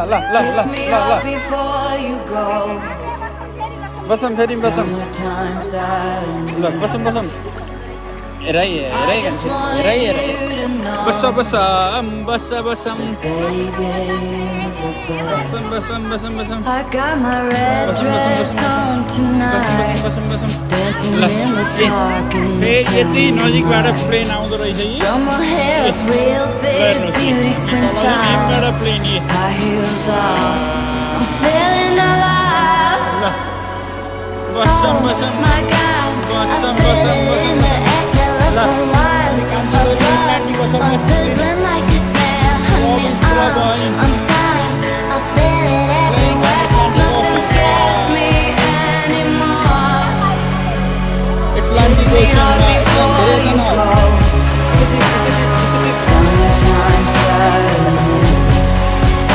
ल ल ल ल ल बसौँ फेरि बसौँ ल बसौँ बसौँ हेराइ हेराइ हेराइ हेराइ बस बस बस बसौँ बसौँ बसौँ बसौँ बसौँ ल यति नजिकबाट प्लेन आउँदो रहेछ यी हेर्नुहोस् प्लेन यी ल बसौँ बसौँ बसौँ बसौँ बसौँ ल